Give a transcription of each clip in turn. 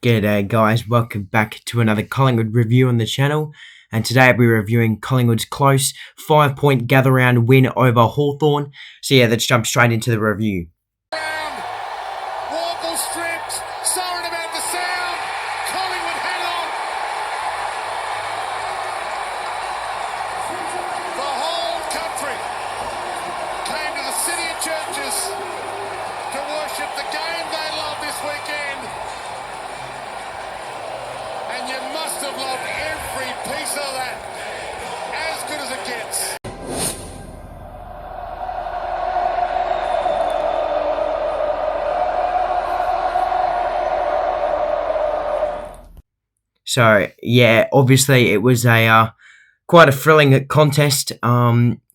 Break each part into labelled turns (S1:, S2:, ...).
S1: G'day guys, welcome back to another Collingwood review on the channel, and today I'll be reviewing Collingwood's close 5-point gather round win over Hawthorn. So yeah, let's jump straight into the review.
S2: Walpole stripped, sorry about the sound, Collingwood hang on. The whole country came to the City of Churches to worship the game they love this weekend. And you must have loved every piece of that. As good as it gets.
S1: So yeah, obviously it was a quite a thrilling contest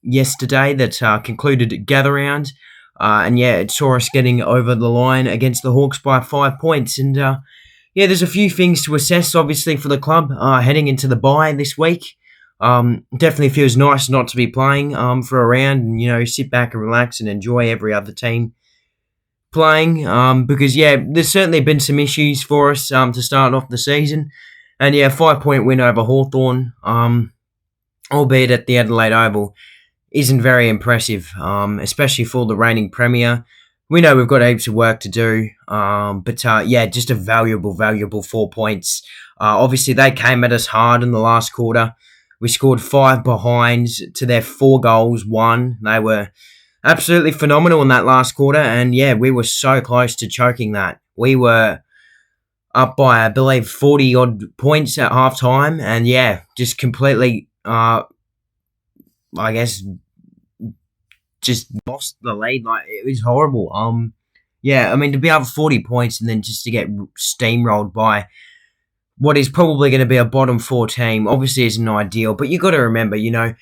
S1: yesterday that concluded gather round, and yeah, it saw us getting over the line against the Hawks by 5 points, and yeah, there's a few things to assess, obviously, for the club heading into the bye this week. Definitely feels nice not to be playing for a round and, sit back and relax and enjoy every other team playing. Because, yeah, there's certainly been some issues for us to start off the season. And, yeah, 5-point win over Hawthorn, albeit at the Adelaide Oval, isn't very impressive, especially for the reigning Premier. We know we've got heaps of work to do, but yeah, just a valuable 4 points. Obviously, they came at us hard in the last quarter. We scored 5 behinds to their 4 goals, 1. They were absolutely phenomenal in that last quarter, and yeah, we were so close to choking that. We were up by, I believe, 40-odd points at half-time, and yeah, just completely, I guess, just lost the lead. Like, it was horrible. Yeah, I mean, to be up 40 points and then just to get steamrolled by what is probably going to be a bottom 4 team obviously isn't ideal, but you got to remember, the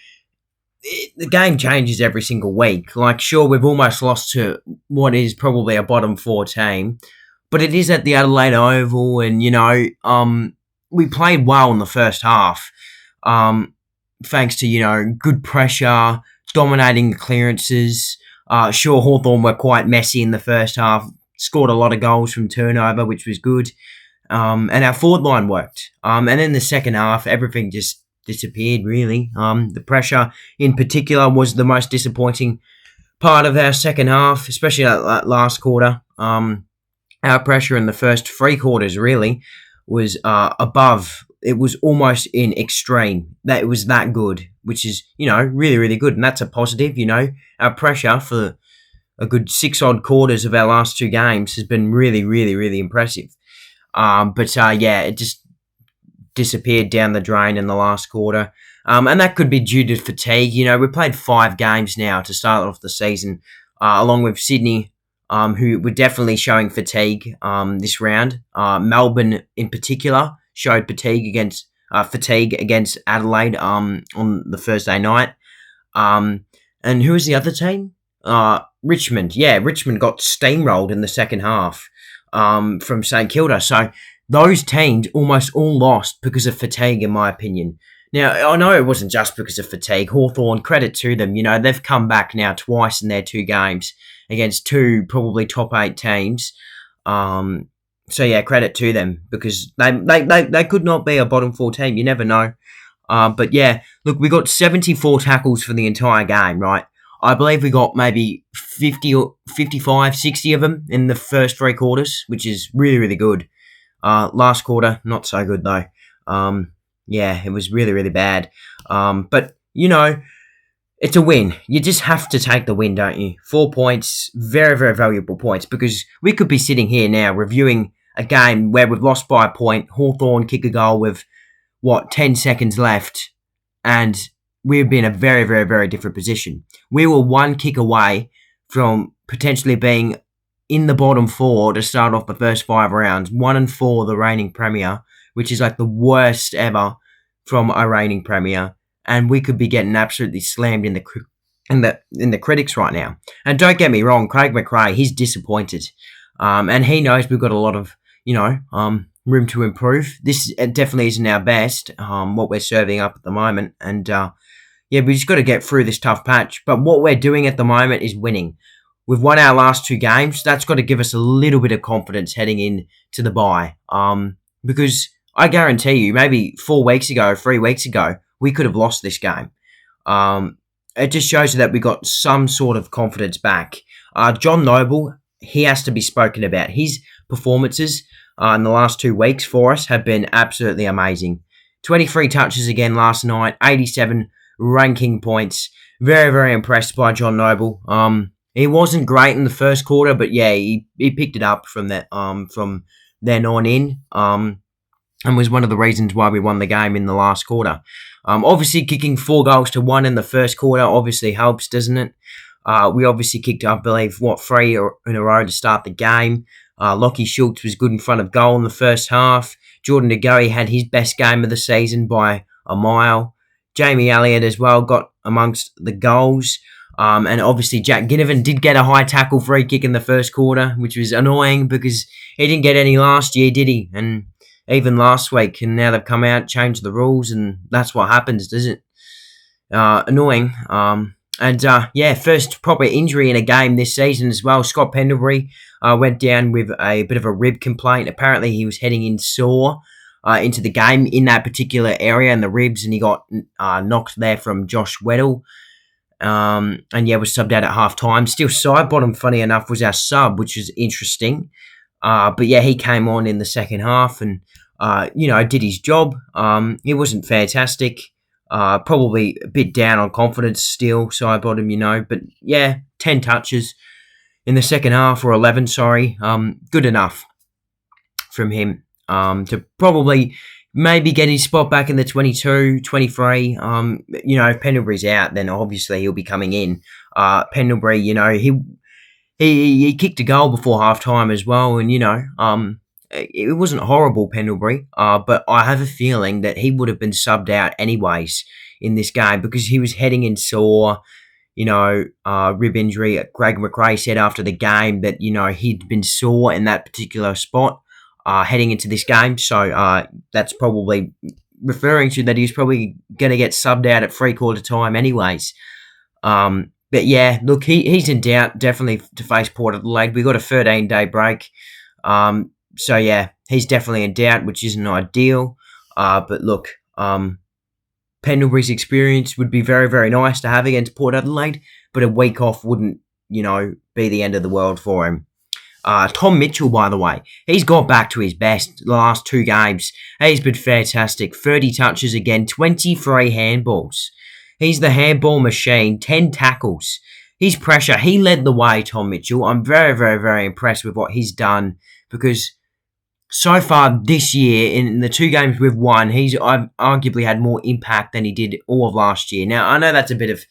S1: game changes every single week. Like, sure, we've almost lost to what is probably a bottom 4 team, but it is at the Adelaide Oval, and we played well in the first half, thanks to good pressure, dominating the clearances. Sure, Hawthorn were quite messy in the first half, scored a lot of goals from turnover, which was good, and our forward line worked. And in the second half, everything just disappeared, really. The pressure, in particular, was the most disappointing part of our second half, especially that last quarter. Our pressure in the first 3 quarters, really, was above. It was almost in extreme. That it was that good, which is, really, really good. And that's a positive, Our pressure for a good 6-odd quarters of our last 2 games has been really, really, really impressive. But yeah, it just disappeared down the drain in the last quarter. And that could be due to fatigue. We played 5 games now to start off the season, along with Sydney, who were definitely showing fatigue this round. Melbourne, in particular, showed fatigue against Adelaide on the Thursday night. And who was the other team? Richmond. Yeah, Richmond got steamrolled in the second half from St Kilda. So those teams almost all lost because of fatigue, in my opinion. Now, I know it wasn't just because of fatigue. Hawthorn, credit to them. They've come back now twice in their 2 games against 2 probably top 8 teams. So yeah, credit to them, because they could not be a bottom 4 team. You never know. But yeah, look, we got 74 tackles for the entire game, right? I believe we got maybe 50 or 55, 60 of them in the first 3 quarters, which is really, really good. Last quarter, not so good though. Yeah, it was really, really bad. But it's a win. You just have to take the win, don't you? 4 points, very, very valuable points, because we could be sitting here now reviewing a game where we've lost by a point. Hawthorn kick a goal with, 10 seconds left, and we'd be in a very, very, very different position. We were 1 kick away from potentially being in the bottom 4 to start off the first 5 rounds. 1-4, the reigning Premier, which is like the worst ever from a reigning Premier. And we could be getting absolutely slammed in the critics right now. And don't get me wrong, Craig McRae, he's disappointed, and he knows we've got a lot of room to improve. This definitely isn't our best, what we're serving up at the moment, and yeah, we just got to get through this tough patch. But what we're doing at the moment is winning. we've won our last 2 games. That's got to give us a little bit of confidence heading in to the bye. Because I guarantee you, maybe 4 weeks ago, 3 weeks ago, we could have lost this game. It just shows you that we got some sort of confidence back. John Noble, he has to be spoken about. His performances in the last 2 weeks for us have been absolutely amazing. 23 touches again last night, 87 ranking points. Very, very impressed by John Noble. He wasn't great in the first quarter, but yeah, he picked it up from then on in. And was one of the reasons why we won the game in the last quarter. Obviously, kicking 4 goals to 1 in the first quarter obviously helps, doesn't it? We obviously kicked, I believe, 3 in a row to start the game. Lockie Schultz was good in front of goal in the first half. Jordan De Goey had his best game of the season by a mile. Jamie Elliott as well got amongst the goals. And obviously Jack Ginnivan did get a high tackle free kick in the first quarter, which was annoying because he didn't get any last year, did he? And even last week, and now they've come out, changed the rules, and that's what happens, doesn't it? Annoying. First proper injury in a game this season as well. Scott Pendlebury went down with a bit of a rib complaint. Apparently, he was heading in sore into the game in that particular area in the ribs, and he got knocked there from Josh Weddle. Was subbed out at half time. Still, Sidebottom, funny enough, was our sub, which is interesting. He came on in the second half and, did his job. He wasn't fantastic. Probably a bit down on confidence still, Sidebottom, But, 10 touches in the second half, or 11, sorry. Good enough from him to probably maybe get his spot back in the 22, 23. If Pendlebury's out, then obviously he'll be coming in. Pendlebury, he kicked a goal before halftime as well, and it wasn't horrible, Pendlebury. But I have a feeling that he would have been subbed out anyways in this game because he was heading in sore. Rib injury. Greg McRae said after the game that he'd been sore in that particular spot heading into this game. So that's probably referring to that he was probably going to get subbed out at 3/4 time anyways. He's in doubt definitely to face Port Adelaide. We got a 13-day break. He's definitely in doubt, which isn't ideal. Pendlebury's experience would be very, very nice to have against Port Adelaide, but a week off wouldn't, be the end of the world for him. Tom Mitchell, by the way, he's got back to his best the last 2 games. He's been fantastic. 30 touches again, 23 handballs. He's the handball machine, 10 tackles. His pressure, he led the way, Tom Mitchell. I'm very, very, very impressed with what he's done because so far this year, in the 2 games we've won, he's arguably had more impact than he did all of last year. Now, I know that's a bit of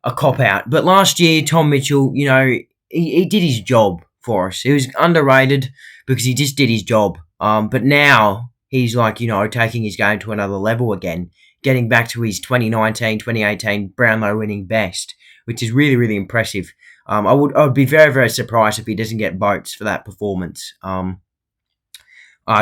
S1: a cop-out, but last year, Tom Mitchell, he did his job for us. He was underrated because he just did his job. But now, he's taking his game to another level again, getting back to his 2019, 2018 Brownlow winning best, which is really, really impressive. I would be very, very surprised if he doesn't get votes for that performance.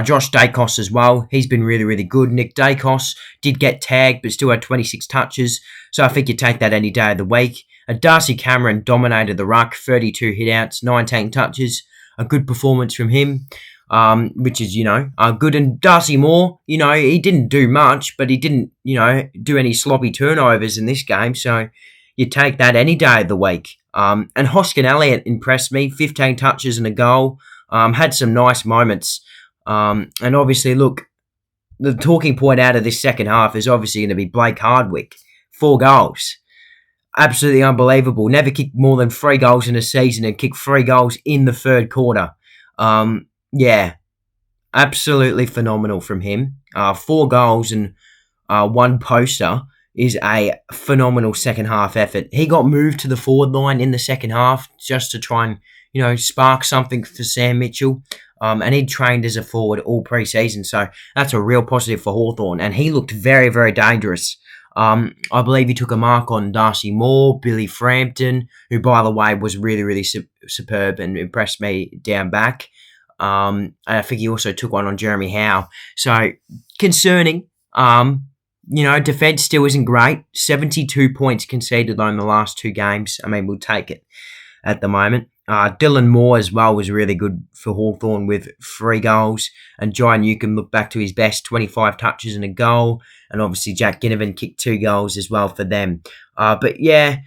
S1: Josh Dacos as well. He's been really, really good. Nick Dacos did get tagged, but still had 26 touches. So I think you take that any day of the week. Darcy Cameron dominated the ruck, 32 hitouts, 19 touches. A good performance from him, which is, good. And Darcy Moore, he didn't do much, but he didn't, do any sloppy turnovers in this game. So you take that any day of the week. And Hoskin Elliott impressed me, 15 touches and a goal. Had some nice moments. And obviously, look, the talking point out of this second half is obviously going to be Blake Hardwick. 4 goals. Absolutely unbelievable. Never kicked more than 3 goals in a season and kicked 3 goals in the third quarter. Absolutely phenomenal from him. 4 goals and 1 poster is a phenomenal second half effort. He got moved to the forward line in the second half just to try and, spark something for Sam Mitchell. And he'd trained as a forward all pre-season, so that's a real positive for Hawthorn. And he looked very, very dangerous. I believe he took a mark on Darcy Moore, Billy Frampton, who, by the way, was really, really superb and impressed me down back. And I think he also took one on Jeremy Howe. So, concerning. Defence still isn't great. 72 points conceded though in the last 2 games. I mean, we'll take it. at the moment. Dylan Moore as well was really good for Hawthorn with 3 goals. And Jai Newcombe looked back to his best, 25 touches and a goal. And obviously Jack Ginnivan kicked 2 goals as well for them. But yeah,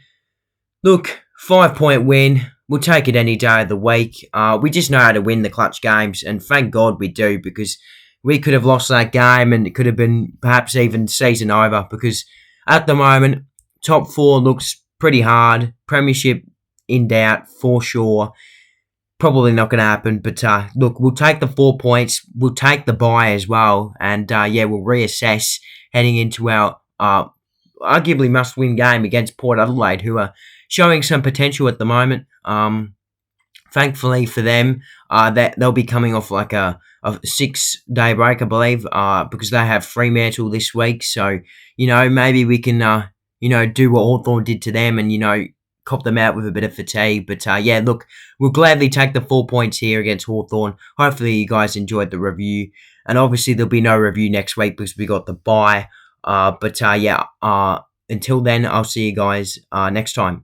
S1: look, 5-point win. We'll take it any day of the week. We just know how to win the clutch games. And thank God we do, because we could have lost that game and it could have been perhaps even season over, because at the moment, top 4 looks pretty hard. Premiership in doubt for sure. Probably not going to happen, but look, we'll take the 4 points. We'll take the bye as well, and we'll reassess heading into our arguably must-win game against Port Adelaide, who are showing some potential at the moment. Thankfully for them, that they'll be coming off like a 6-day break, I believe, because they have Fremantle this week. So maybe we can do what Hawthorn did to them, and cop them out with a bit of fatigue. But look, we'll gladly take the 4 points here against Hawthorn. Hopefully you guys enjoyed the review. And obviously there'll be no review next week because we got the bye. Until then, I'll see you guys next time.